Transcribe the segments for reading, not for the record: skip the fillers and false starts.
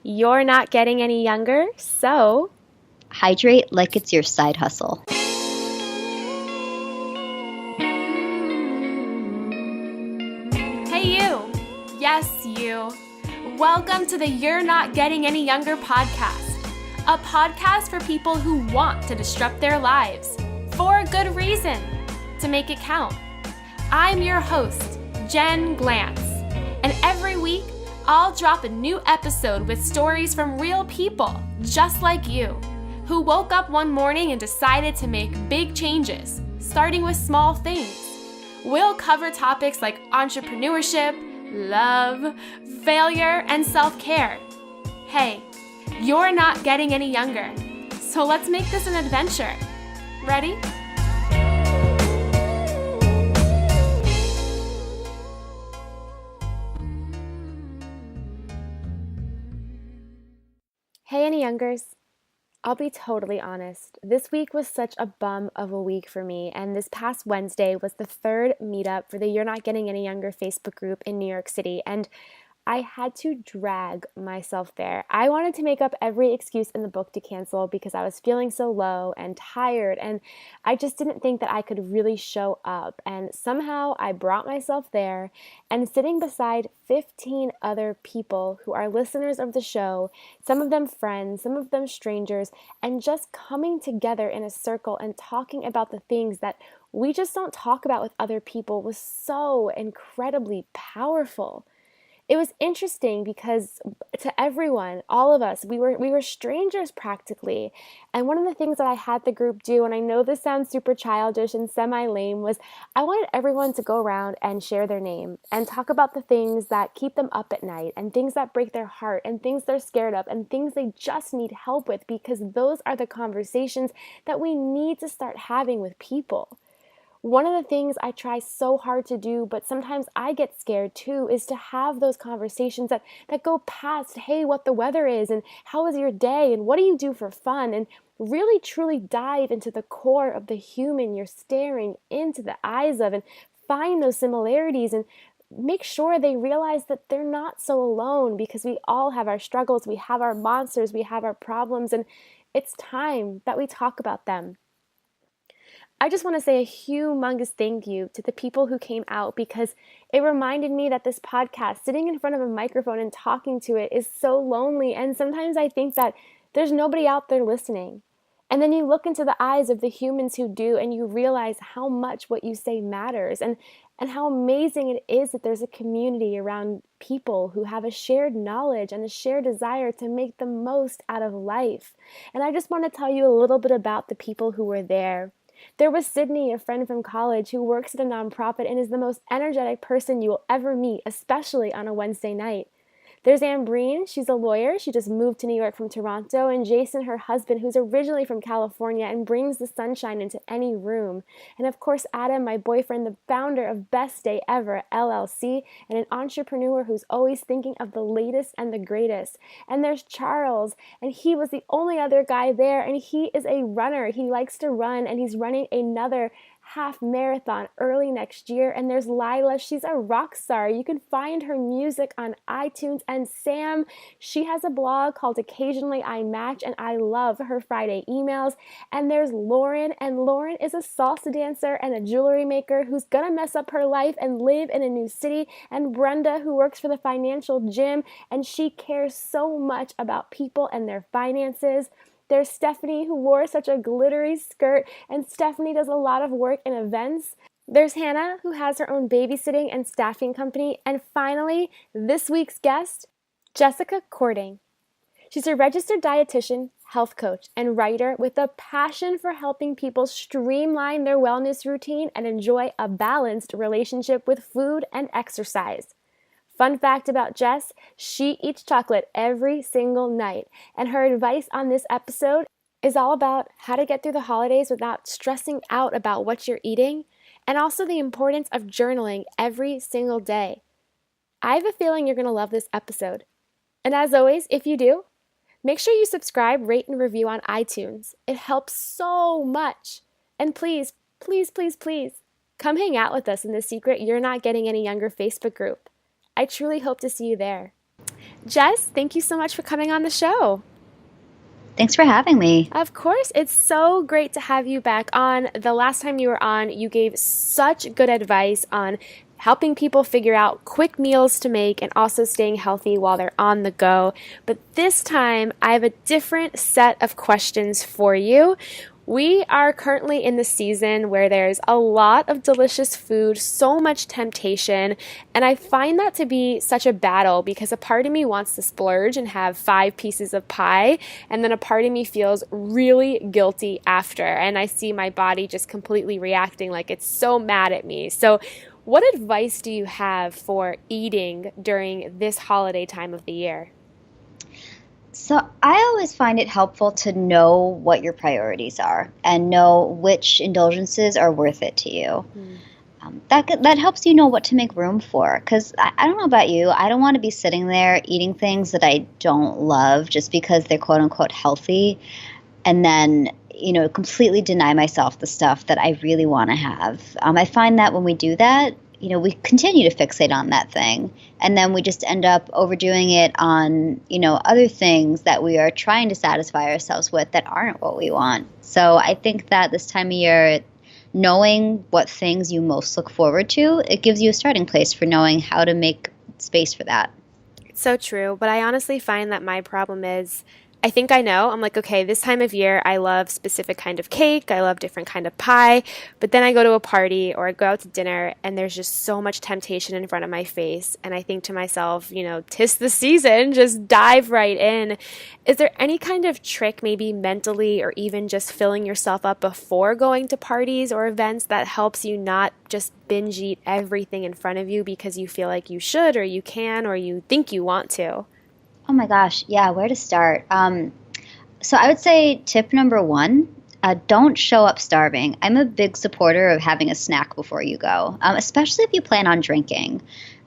You're not getting any younger, so hydrate like it's your side hustle. Hey you! Yes, you! Welcome to the You're Not Getting Any Younger podcast, a podcast for people who want to disrupt their lives for a good reason, to make it count. I'm your host, Jen Glantz, and every week I'll drop a new episode with stories from real people just like you, who woke up one morning and decided to make big changes, starting with small things. We'll cover topics like entrepreneurship, love, failure, and self-care. Hey, you're not getting any younger, so let's make this an adventure. Ready? Hey, any youngers. I'll be totally honest. This week was such a bum of a week for me, and this past Wednesday was the third meetup for the You're Not Getting Any Younger Facebook group in New York City, and I had to drag myself there. I wanted to make up every excuse in the book to cancel because I was feeling so low and tired, and I just didn't think that I could really show up. And somehow I brought myself there, and sitting beside 15 other people who are listeners of the show, some of them friends, some of them strangers, and just coming together in a circle and talking about the things that we just don't talk about with other people was so incredibly powerful. It was interesting because to everyone, all of us, we were strangers practically. And one of the things that I had the group do, and I know this sounds super childish and semi-lame, was I wanted everyone to go around and share their name and talk about the things that keep them up at night and things that break their heart and things they're scared of and things they just need help with, because those are the conversations that we need to start having with people. One of the things I try so hard to do, but sometimes I get scared too, is to have those conversations that go past, hey, what the weather is, and how was your day, and what do you do for fun, and really truly dive into the core of the human you're staring into the eyes of and find those similarities and make sure they realize that they're not so alone, because we all have our struggles, we have our monsters, we have our problems, and it's time that we talk about them. I just want to say a humongous thank you to the people who came out, because it reminded me that this podcast, sitting in front of a microphone and talking to it, is so lonely. And sometimes I think that there's nobody out there listening. And then you look into the eyes of the humans who do, and you realize how much what you say matters, and how amazing it is that there's a community around people who have a shared knowledge and a shared desire to make the most out of life. And I just want to tell you a little bit about the people who were there. There was Sydney, a friend from college who works at a nonprofit and is the most energetic person you will ever meet, especially on a Wednesday night. There's Ambreen, she's a lawyer, she just moved to New York from Toronto, and Jason, her husband, who's originally from California and brings the sunshine into any room. And of course, Adam, my boyfriend, the founder of Best Day Ever, LLC, and an entrepreneur who's always thinking of the latest and the greatest. And there's Charles, and he was the only other guy there, and he is a runner. He likes to run, and he's running another half marathon early next year. And there's Lila, she's a rock star. You can find her music on iTunes. And Sam, she has a blog called Occasionally I Match, and I love her Friday emails. And there's Lauren, and Lauren is a salsa dancer and a jewelry maker who's gonna mess up her life and live in a new city. And Brenda, who works for the financial gym, and she cares so much about people and their finances. There's Stephanie, who wore such a glittery skirt, and Stephanie does a lot of work in events. There's Hannah, who has her own babysitting and staffing company. And finally, this week's guest, Jessica Cording. She's a registered dietitian, health coach, and writer with a passion for helping people streamline their wellness routine and enjoy a balanced relationship with food and exercise. Fun fact about Jess, she eats chocolate every single night, and her advice on this episode is all about how to get through the holidays without stressing out about what you're eating, and also the importance of journaling every single day. I have a feeling you're going to love this episode. And as always, if you do, make sure you subscribe, rate, and review on iTunes. It helps so much. And please, please, please, please, come hang out with us in the secret You're Not Getting Any Younger Facebook group. I truly hope to see you there. Jess, thank you so much for coming on the show. Thanks for having me. Of course, it's so great to have you back on. The last time you were on, you gave such good advice on helping people figure out quick meals to make and also staying healthy while they're on the go. But this time, I have a different set of questions for you. We are currently in the season where there's a lot of delicious food, so much temptation, and I find that to be such a battle because a part of me wants to splurge and have 5 pieces of pie, and then a part of me feels really guilty after, and I see my body just completely reacting like it's so mad at me. So, what advice do you have for eating during this holiday time of the year? So I always find it helpful to know what your priorities are and know which indulgences are worth it to you. That helps you know what to make room for. Because I don't know about you, I don't want to be sitting there eating things that I don't love just because they're quote unquote healthy, and then completely deny myself the stuff that I really want to have. I find that when we do that, we continue to fixate on that thing. And then we just end up overdoing it on, other things that we are trying to satisfy ourselves with that aren't what we want. So I think that this time of year, knowing what things you most look forward to, it gives you a starting place for knowing how to make space for that. So true, but I honestly find that my problem is I think I know. I'm like, okay, this time of year, I love specific kind of cake. I love different kind of pie. But then I go to a party or I go out to dinner and there's just so much temptation in front of my face. And I think to myself, 'tis the season, just dive right in. Is there any kind of trick, maybe mentally or even just filling yourself up before going to parties or events that helps you not just binge eat everything in front of you because you feel like you should or you can or you think you want to? Oh my gosh, yeah, where to start? So I would say tip number one, don't show up starving. I'm a big supporter of having a snack before you go, especially if you plan on drinking.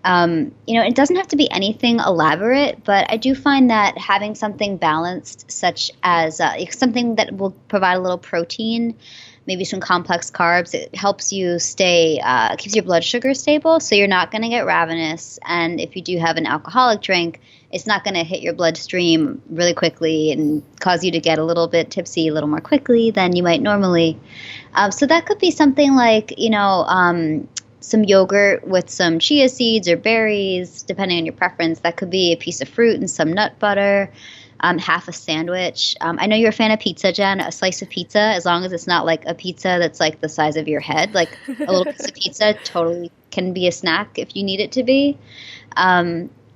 It doesn't have to be anything elaborate, but I do find that having something balanced, such as something that will provide a little protein, maybe some complex carbs, it helps you keeps your blood sugar stable, so you're not going to get ravenous. And if you do have an alcoholic drink, it's not going to hit your bloodstream really quickly and cause you to get a little bit tipsy a little more quickly than you might normally. So that could be something like, some yogurt with some chia seeds or berries, depending on your preference. That could be a piece of fruit and some nut butter, half a sandwich. I know you're a fan of pizza, Jen. A slice of pizza, as long as it's not like a pizza that's like the size of your head, like a little piece of pizza totally can be a snack if you need it to be.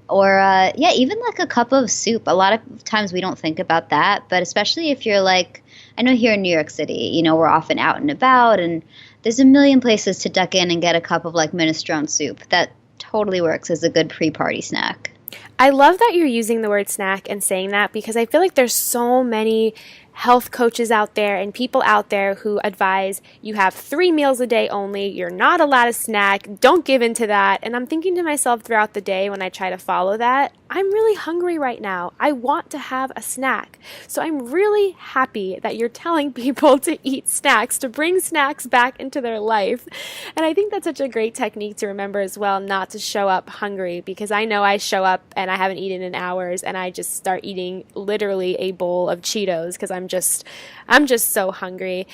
Even like a cup of soup. A lot of times we don't think about that, but especially if you're like, I know here in New York City, we're often out and about and there's a million places to duck in and get a cup of like minestrone soup. That totally works as a good pre-party snack. I love that you're using the word snack and saying that because I feel like there's so many health coaches out there and people out there who advise you have 3 meals a day only, you're not allowed to snack, don't give in to that. And I'm thinking to myself throughout the day when I try to follow that, I'm really hungry right now. I want to have a snack. So I'm really happy that you're telling people to eat snacks, to bring snacks back into their life. And I think that's such a great technique to remember as well, not to show up hungry, because I know I show up and I haven't eaten in hours and I just start eating literally a bowl of Cheetos because I'm just so hungry.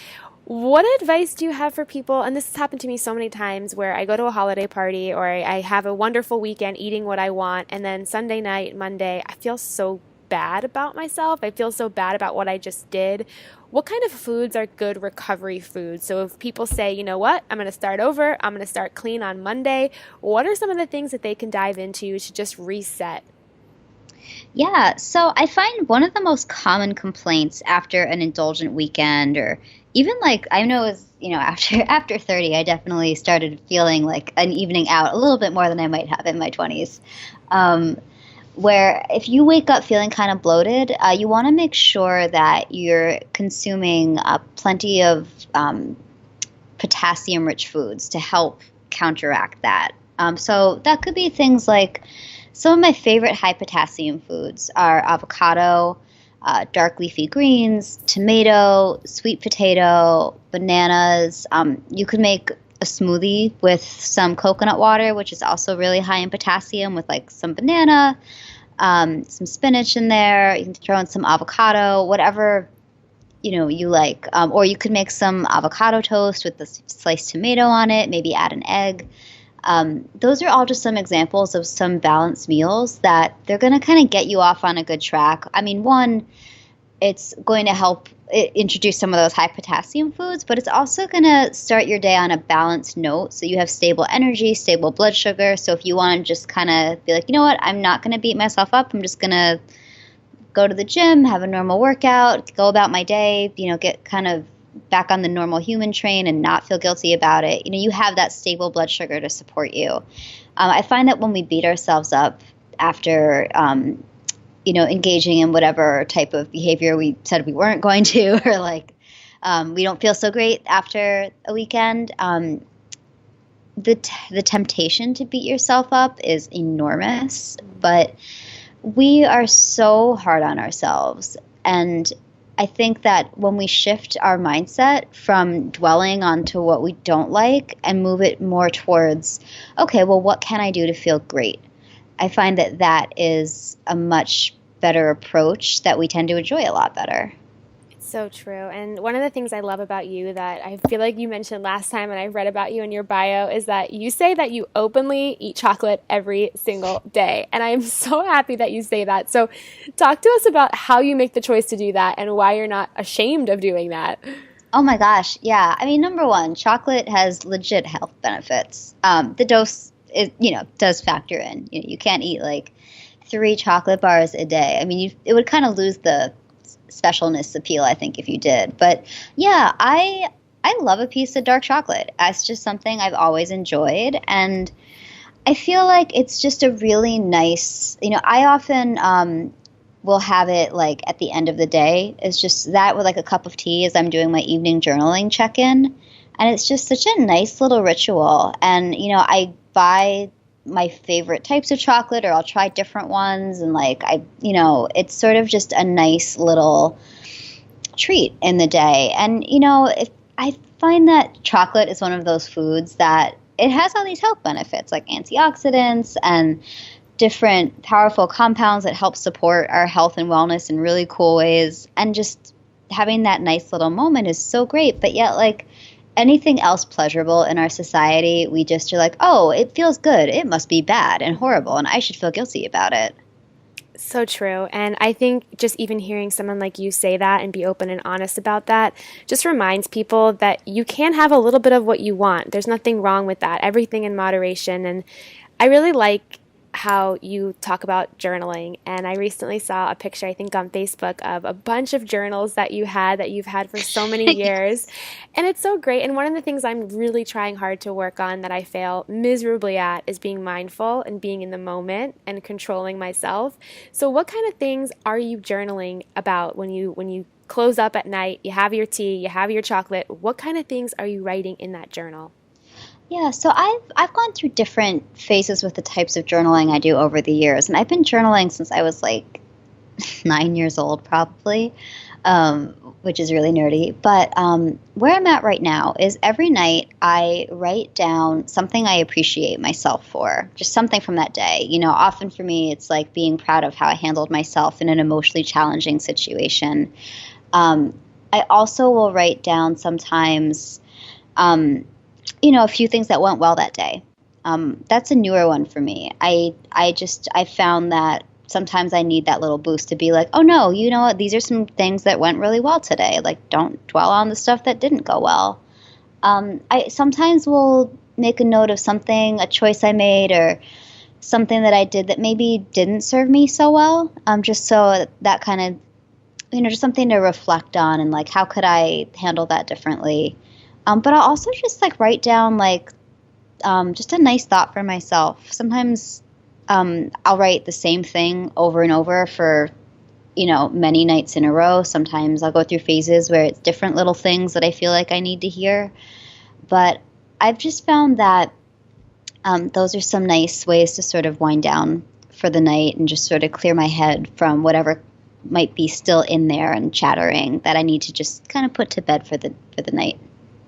What advice do you have for people? And this has happened to me so many times where I go to a holiday party or I have a wonderful weekend eating what I want, and then Sunday night, Monday, I feel so bad about myself. I feel so bad about what I just did. What kind of foods are good recovery foods? So if people say, you know what, I'm going to start over, I'm going to start clean on Monday, what are some of the things that they can dive into to just reset? Yeah, so I find one of the most common complaints after an indulgent weekend, or even like I know is after 30, I definitely started feeling like an evening out a little bit more than I might have in my 20s. Where if you wake up feeling kind of bloated, you want to make sure that you're consuming plenty of potassium-rich foods to help counteract that. So that could be things like some of my favorite high potassium foods are avocado, dark leafy greens, tomato, sweet potato, bananas. You could make a smoothie with some coconut water, which is also really high in potassium, with like some banana, some spinach in there. You can throw in some avocado, whatever you like. Or you could make some avocado toast with the sliced tomato on it, maybe add an egg. Those are all just some examples of some balanced meals that they're going to kind of get you off on a good track. I mean, one, it's going to help introduce some of those high potassium foods, but it's also going to start your day on a balanced note. So you have stable energy, stable blood sugar. So if you want to just kind of be like, you know what, I'm not going to beat myself up. I'm just going to go to the gym, have a normal workout, go about my day, get kind of back on the normal human train and not feel guilty about it. You have that stable blood sugar to support you. I find that when we beat ourselves up after, engaging in whatever type of behavior we said we weren't going to, or like we don't feel so great after a weekend, the temptation to beat yourself up is enormous. But we are so hard on ourselves. And I think that when we shift our mindset from dwelling onto what we don't like and move it more towards, okay, well, what can I do to feel great? I find that that is a much better approach that we tend to enjoy a lot better. So true. And one of the things I love about you that I feel like you mentioned last time and I read about you in your bio is that you say that you openly eat chocolate every single day. And I am so happy that you say that. So talk to us about how you make the choice to do that and why you're not ashamed of doing that. Oh my gosh. Yeah. I mean, number one, chocolate has legit health benefits. The dose, does factor in. You can't eat like 3 chocolate bars a day. I mean, it would kind of lose the specialness appeal, I think, if you did. But yeah, I love a piece of dark chocolate. It's just something I've always enjoyed, and I feel like it's just a really nice. I often will have it like at the end of the day. It's just that with like a cup of tea as I'm doing my evening journaling check-in, and it's just such a nice little ritual. And I buy my favorite types of chocolate, or I'll try different ones, and it's sort of just a nice little treat in the day. And I find that chocolate is one of those foods that it has all these health benefits like antioxidants and different powerful compounds that help support our health and wellness in really cool ways. And just having that nice little moment is so great. But yet, like anything else pleasurable in our society, we just are like, oh, it feels good. It must be bad and horrible, and I should feel guilty about it. So true. And I think just even hearing someone like you say that and be open and honest about that just reminds people that you can have a little bit of what you want. There's nothing wrong with that. Everything in moderation. And I really like how you talk about journaling. And I recently saw a picture, I think on Facebook, of a bunch of journals that you've had for so many years. Yes. And it's so great. And one of the things I'm really trying hard to work on that I fail miserably at is being mindful and being in the moment and controlling myself. So what kind of things are you journaling about when you close up at night, you have your tea, you have your chocolate? What kind of things are you writing in that journal? Yeah, so I've gone through different phases with the types of journaling I do over the years, and I've been journaling since I was like 9 years old, probably, which is really nerdy. But where I'm at right now is every night I write down something I appreciate myself for, just something from that day. Often for me, it's like being proud of how I handled myself in an emotionally challenging situation. I also will write down sometimes. A few things that went well that day. That's a newer one for me. I found that sometimes I need that little boost to be like, oh no, you know what? These are some things that went really well today. Like, don't dwell on the stuff that didn't go well. I sometimes will make a note of something, a choice I made, or something that I did that maybe didn't serve me so well. Just so that kind of, just something to reflect on and like, how could I handle that differently? But I'll also just like write down like just a nice thought for myself. Sometimes I'll write the same thing over and over for, many nights in a row. Sometimes I'll go through phases where it's different little things that I feel like I need to hear. But I've just found that those are some nice ways to sort of wind down for the night and just sort of clear my head from whatever might be still in there and chattering that I need to just kind of put to bed for the night.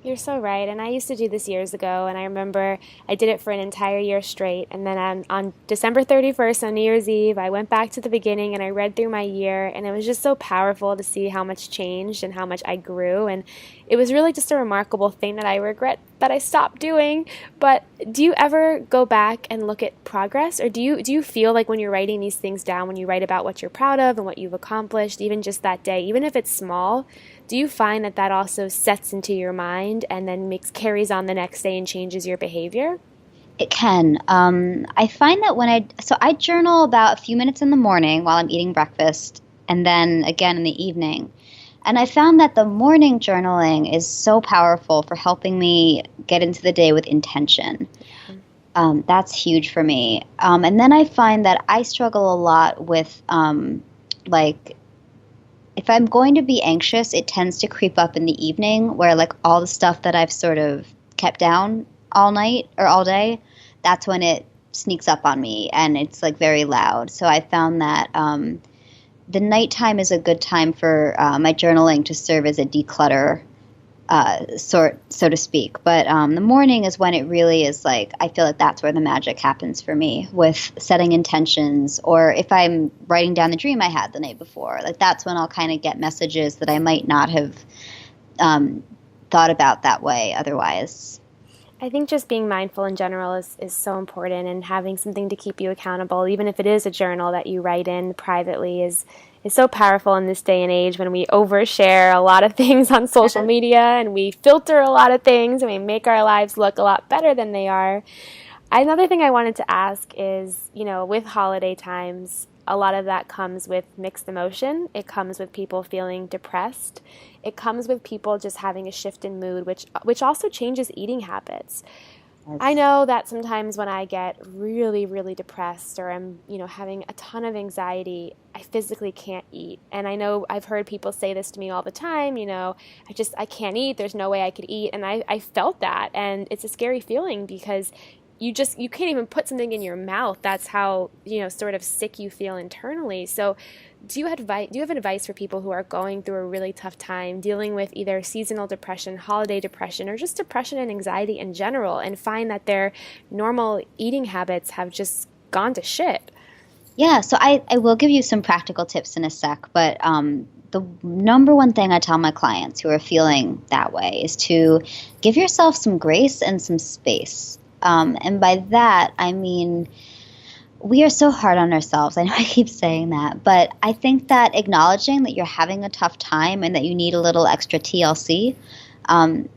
You're so right. And I used to do this years ago. And I remember I did it for an entire year straight. And then on December 31st, on New Year's Eve, I went back to the beginning and I read through my year. And it was just so powerful to see how much changed and how much I grew. And it was really just a remarkable thing that I regret that I stopped doing. But do you ever go back and look at progress? Or do you feel like when you're writing these things down, when you write about what you're proud of and what you've accomplished, even just that day, even if it's small, do you find that that also sets into your mind and then makes carries on the next day and changes your behavior? It can. I find that I journal about a few minutes in the morning while I'm eating breakfast, and then again in the evening. And I found that the morning journaling is so powerful for helping me get into the day with intention. That's huge for me. And then I find that I struggle a lot with like if I'm going to be anxious, it tends to creep up in the evening where like all the stuff that I've sort of kept down all night or all day, that's when it sneaks up on me and it's like very loud. So I found that the nighttime is a good time for my journaling to serve as a declutter so to speak. But the morning is when it really is like, I feel like that's where the magic happens for me with setting intentions, or if I'm writing down the dream I had the night before, like that's when I'll kind of get messages that I might not have thought about that way otherwise. I think just being mindful in general is so important, and having something to keep you accountable, even if it is a journal that you write in privately, is so powerful in this day and age when we overshare a lot of things on social media and we filter a lot of things and we make our lives look a lot better than they are. Another thing I wanted to ask is, with holiday times, a lot of that comes with mixed emotion. It comes with people feeling depressed. It comes with people just having a shift in mood, which also changes eating habits. I know that sometimes when I get really, really depressed or I'm, having a ton of anxiety, I physically can't eat. And I know I've heard people say this to me all the time, I can't eat. There's no way I could eat. And I felt that. And it's a scary feeling because you can't even put something in your mouth. That's how, sort of sick you feel internally. So do you have advice for people who are going through a really tough time dealing with either seasonal depression, holiday depression, or just depression and anxiety in general, and find that their normal eating habits have just gone to shit? Yeah, so I will give you some practical tips in a sec, but the number one thing I tell my clients who are feeling that way is to give yourself some grace and some space. And by that, I mean, we are so hard on ourselves. I know I keep saying that, but I think that acknowledging that you're having a tough time and that you need a little extra TLC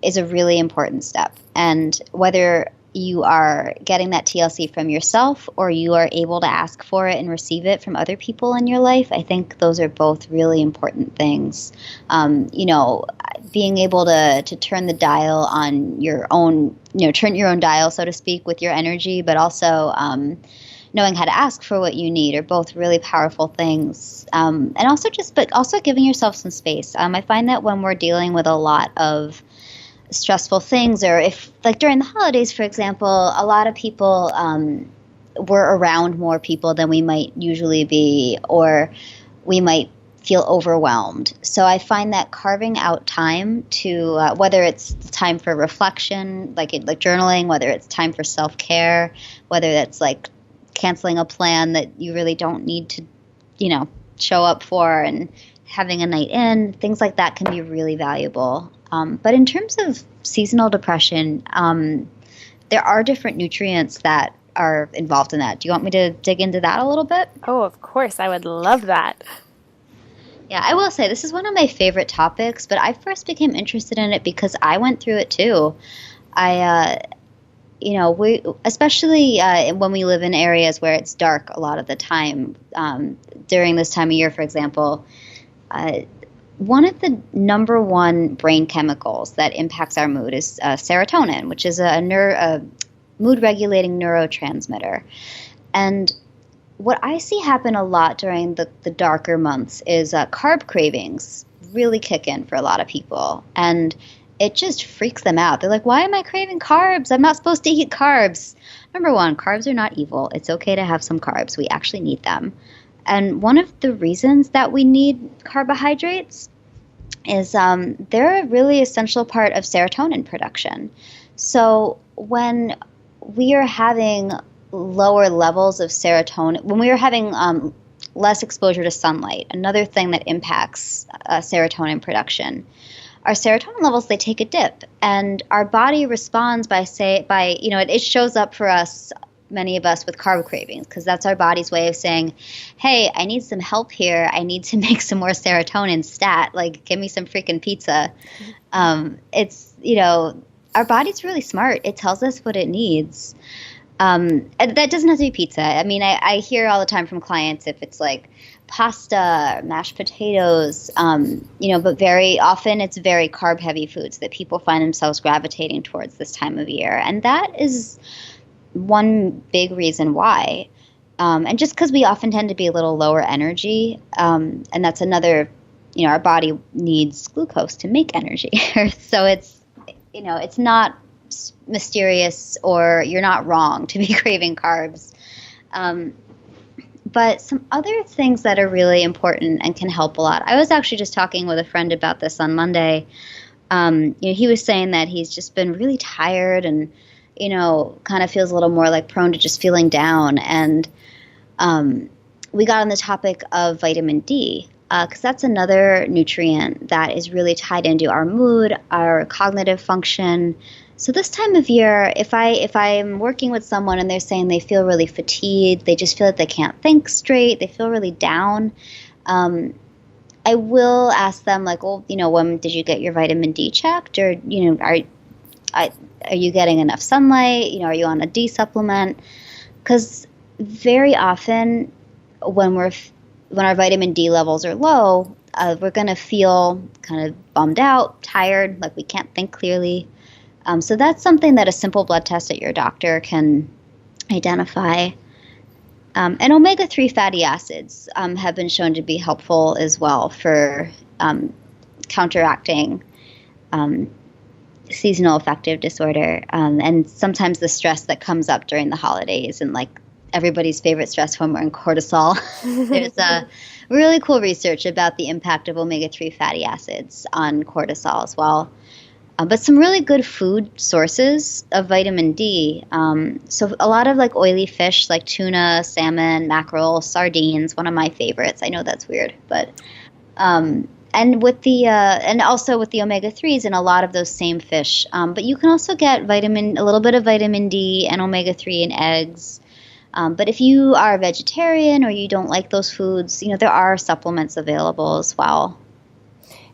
is a really important step. And whether you are getting that TLC from yourself or you are able to ask for it and receive it from other people in your life, I think those are both really important things. Being able to turn the dial on your own, turn your own dial, so to speak, with your energy, but also knowing how to ask for what you need are both really powerful things. But also giving yourself some space. I find that when we're dealing with a lot of stressful things, or if like during the holidays, for example, a lot of people were around more people than we might usually be, or we might feel overwhelmed. So I find that carving out time to whether it's time for reflection, like journaling, whether it's time for self-care, whether that's like canceling a plan that you really don't need to, show up for, and having a night in, things like that can be really valuable. But in terms of seasonal depression, there are different nutrients that are involved in that. Do you want me to dig into that a little bit? Oh, of course. I would love that. Yeah, I will say this is one of my favorite topics, but I first became interested in it because I went through it too. We especially when we live in areas where it's dark a lot of the time, during this time of year, for example, one of the number one brain chemicals that impacts our mood is serotonin, which is a mood-regulating neurotransmitter. And what I see happen a lot during the darker months is carb cravings really kick in for a lot of people. And it just freaks them out. They're like, why am I craving carbs? I'm not supposed to eat carbs. Number one, carbs are not evil. It's okay to have some carbs. We actually need them. And one of the reasons that we need carbohydrates is they're a really essential part of serotonin production. So when we are having lower levels of serotonin, when we are having less exposure to sunlight, another thing that impacts serotonin production, our serotonin levels, they take a dip, and our body responds it shows up for us, many of us, with carb cravings, because that's our body's way of saying, hey, I need some help here. I need to make some more serotonin stat. Like, give me some freaking pizza. Our body's really smart. It tells us what it needs. And that doesn't have to be pizza. I mean, I hear all the time from clients if it's like pasta, mashed potatoes, but very often it's very carb heavy foods that people find themselves gravitating towards this time of year. And that is one big reason why. And just because we often tend to be a little lower energy, and that's another, our body needs glucose to make energy. So it's not mysterious, or you're not wrong to be craving carbs. But some other things that are really important and can help a lot. I was actually just talking with a friend about this on Monday. He was saying that he's just been really tired and, kind of feels a little more like prone to just feeling down. And we got on the topic of vitamin D, because that's another nutrient that is really tied into our mood, our cognitive function. So this time of year, if I'm working with someone and they're saying they feel really fatigued, they just feel like they can't think straight, they feel really down, I will ask them, like, well, when did you get your vitamin D checked? Or, are you getting enough sunlight? Are you on a D supplement? Because very often when our vitamin D levels are low, we're going to feel kind of bummed out, tired, like we can't think clearly. So that's something that a simple blood test at your doctor can identify. And omega-3 fatty acids have been shown to be helpful as well for counteracting seasonal affective disorder, and sometimes the stress that comes up during the holidays, and like everybody's favorite stress hormone, cortisol. There's a really cool research about the impact of omega-3 fatty acids on cortisol as well. But some really good food sources of vitamin D. So a lot of like oily fish like tuna, salmon, mackerel, sardines, one of my favorites. I know that's weird, but and also with the omega-3s in a lot of those same fish. But you can also get a little bit of vitamin D and omega-3 in eggs. But if you are a vegetarian or you don't like those foods, there are supplements available as well.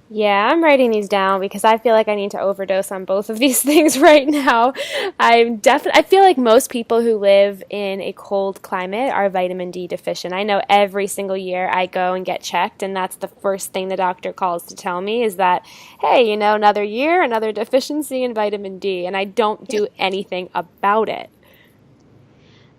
Yeah, I'm writing these down because I feel like I need to overdose on both of these things right now. I feel like most people who live in a cold climate are vitamin D deficient. I know every single year I go and get checked, and that's the first thing the doctor calls to tell me is that, hey, another year, another deficiency in vitamin D, and I don't do anything about it.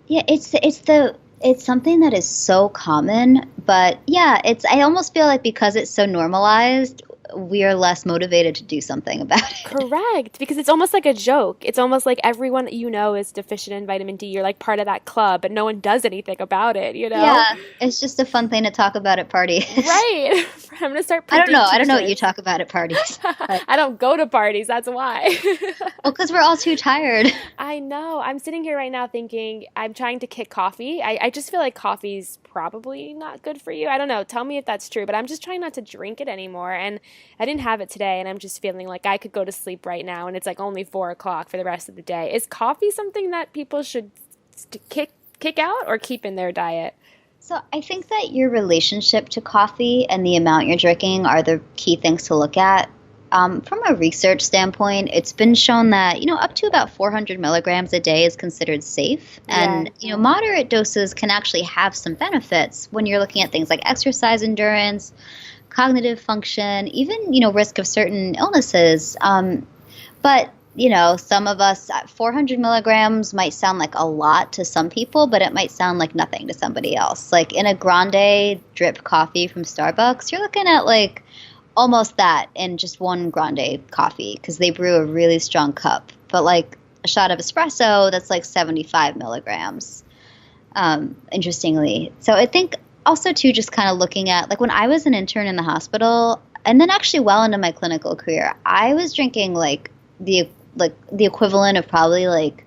Yeah, it's something that is so common, but yeah, I almost feel like because it's so normalized, we are less motivated to do something about it. Correct, because it's almost like a joke. It's almost like everyone that is deficient in vitamin D. You're like part of that club, but no one does anything about it, Yeah, it's just a fun thing to talk about at parties. Right. I'm going to start I don't know. I don't know what you t-shirts. talk about at parties. I don't go to parties, that's why. Well, because we're all too tired. I know. I'm sitting here right now thinking I'm trying to kick coffee. I just feel like coffee's probably not good for you. I don't know. Tell me if that's true, but I'm just trying not to drink it anymore. And I didn't have it today, and I'm just feeling like I could go to sleep right now, and it's like only 4 o'clock for the rest of the day. Is coffee something that people should kick out or keep in their diet? So I think that your relationship to coffee and the amount you're drinking are the key things to look at. From a research standpoint, it's been shown that, up to about 400 milligrams a day is considered safe. And, moderate doses can actually have some benefits when you're looking at things like exercise endurance, cognitive function, even, risk of certain illnesses. But, some of us, 400 milligrams might sound like a lot to some people, but it might sound like nothing to somebody else. Like in a grande drip coffee from Starbucks, you're looking at like almost that in just one grande coffee because they brew a really strong cup. But like a shot of espresso, that's like 75 milligrams, interestingly. So I think also too, just kind of looking at like when I was an intern in the hospital, and then actually well into my clinical career, I was drinking like the equivalent of probably like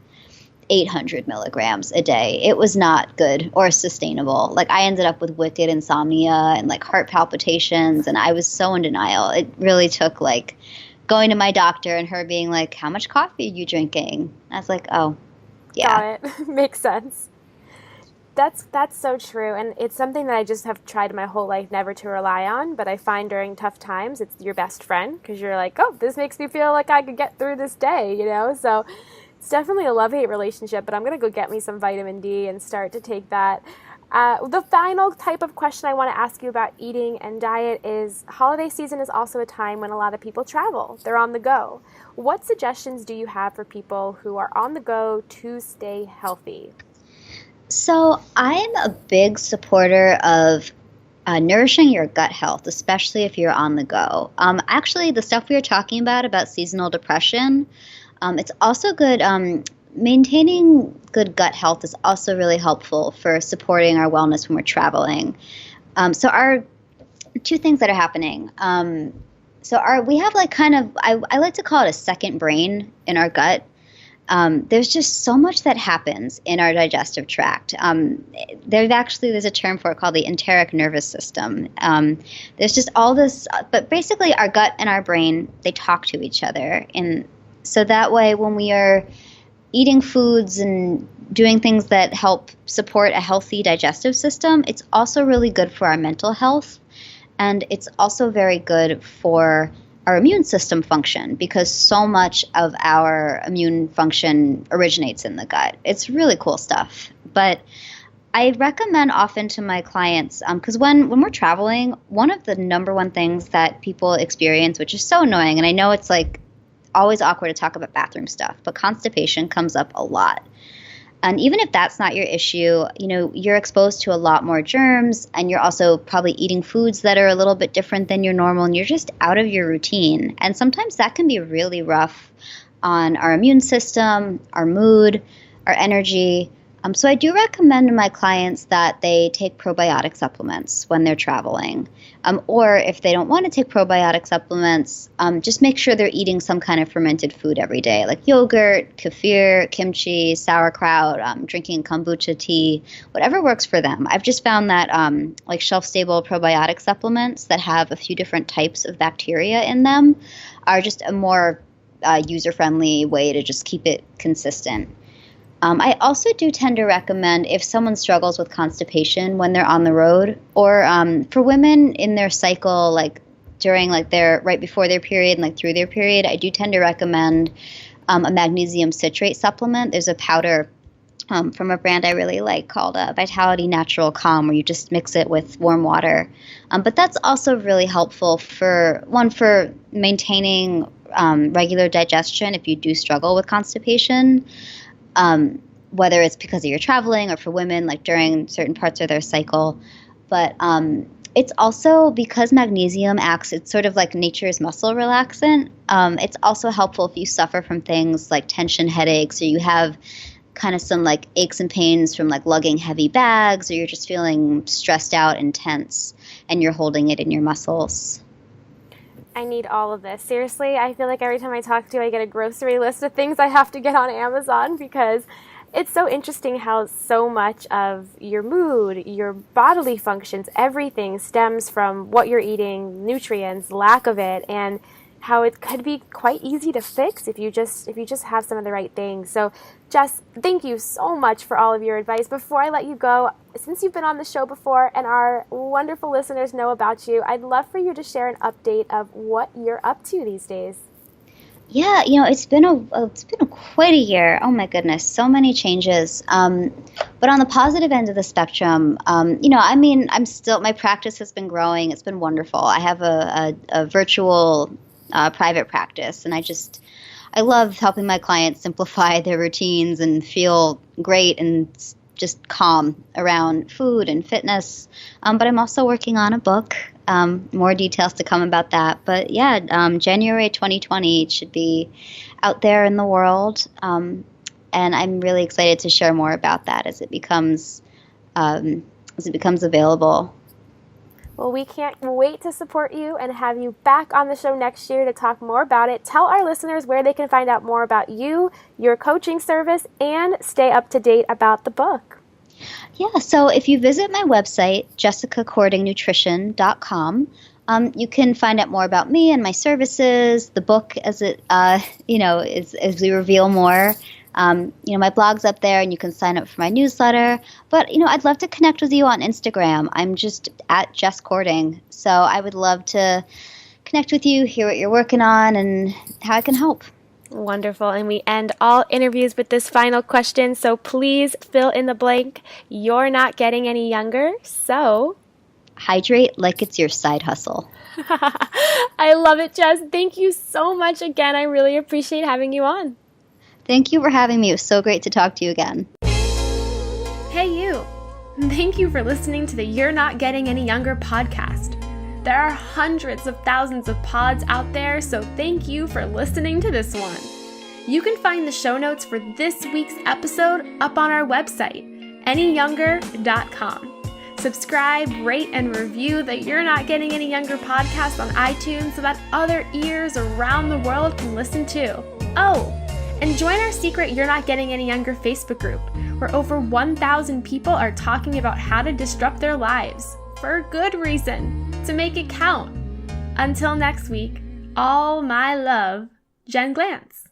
800 milligrams a day. It was not good or sustainable. Like I ended up with wicked insomnia and like heart palpitations, and I was so in denial. It really took like going to my doctor and her being like, "How much coffee are you drinking?" I was like, "Oh, yeah." Got it. Makes sense. That's so true, and it's something that I just have tried my whole life never to rely on. But I find during tough times, it's your best friend because you're like, oh, this makes me feel like I could get through this day, you know. So it's definitely a love-hate relationship. But I'm gonna go get me some vitamin D and start to take that. The final type of question I want to ask you about eating and diet is holiday season is also a time when a lot of people travel. They're on the go. What suggestions do you have for people who are on the go to stay healthy? So I'm a big supporter of nourishing your gut health, especially if you're on the go. Actually, the stuff we were talking about seasonal depression, it's also good. Maintaining good gut health is also really helpful for supporting our wellness when we're traveling. So our two things that are happening. We have like kind of, I like to call it a second brain in our gut. There's just so much that happens in our digestive tract. There's a term for it called the enteric nervous system. There's just all this, but basically our gut and our brain, they talk to each other. And so that way when we are eating foods and doing things that help support a healthy digestive system, it's also really good for our mental health. And it's also very good for our immune system function because so much of our immune function originates in the gut. It's really cool stuff. But I recommend often to my clients, because when we're traveling, one of the number one things that people experience, which is so annoying, and I know it's like always awkward to talk about bathroom stuff, but constipation comes up a lot. And even if that's not your issue, you're exposed to a lot more germs and you're also probably eating foods that are a little bit different than your normal and you're just out of your routine. And sometimes that can be really rough on our immune system, our mood, our energy. So I do recommend to my clients that they take probiotic supplements when they're traveling. Or if they don't want to take probiotic supplements, just make sure they're eating some kind of fermented food every day, like yogurt, kefir, kimchi, sauerkraut, drinking kombucha tea, whatever works for them. I've just found that like shelf-stable probiotic supplements that have a few different types of bacteria in them are just a more user-friendly way to just keep it consistent. I also do tend to recommend if someone struggles with constipation when they're on the road, or for women in their cycle, like during like their right before their period and like through their period, I do tend to recommend a magnesium citrate supplement. There's a powder from a brand I really like called Vitality Natural Calm, where you just mix it with warm water. But that's also really helpful for maintaining regular digestion if you do struggle with constipation. Whether it's because you're traveling or for women, like during certain parts of their cycle. But it's also because magnesium acts, it's sort of like nature's muscle relaxant. It's also helpful if you suffer from things like tension headaches, or you have kind of some like aches and pains from like lugging heavy bags, or you're just feeling stressed out and tense and you're holding it in your muscles. I need all of this. Seriously, I feel like every time I talk to you, I get a grocery list of things I have to get on Amazon because it's so interesting how so much of your mood, your bodily functions, everything stems from what you're eating, nutrients, lack of it, and how it could be quite easy to fix if you just have some of the right things. So, Jess, thank you so much for all of your advice. Before I let you go, since you've been on the show before and our wonderful listeners know about you, I'd love for you to share an update of what you're up to these days. Yeah, it's been quite a year. Oh my goodness, so many changes. But on the positive end of the spectrum, I'm still, my practice has been growing. It's been wonderful. I have a virtual private practice, and I love helping my clients simplify their routines and feel great and just calm around food and fitness. But I'm also working on a book. More details to come about that. But yeah, January 2020 it should be out there in the world. And I'm really excited to share more about that as it becomes available. Well, we can't wait to support you and have you back on the show next year to talk more about it. Tell our listeners where they can find out more about you, your coaching service, and stay up to date about the book. Yeah, so if you visit my website, jessicacordingnutrition.com, you can find out more about me and my services, the book as we reveal more. My blog's up there and you can sign up for my newsletter. But, I'd love to connect with you on Instagram. I'm just at Jess Cording. So I would love to connect with you, hear what you're working on, and how I can help. Wonderful. And we end all interviews with this final question. So please fill in the blank. You're not getting any younger, so hydrate like it's your side hustle. I love it, Jess. Thank you so much again. I really appreciate having you on. Thank you for having me. It was so great to talk to you again. Hey, you. Thank you for listening to the You're Not Getting Any Younger podcast. There are hundreds of thousands of pods out there, so thank you for listening to this one. You can find the show notes for this week's episode up on our website, anyyounger.com. Subscribe, rate, and review the You're Not Getting Any Younger podcast on iTunes so that other ears around the world can listen too. Oh, and join our secret You're Not Getting Any Younger Facebook group, where over 1,000 people are talking about how to disrupt their lives, for a good reason, to make it count. Until next week, all my love, Jen Glantz.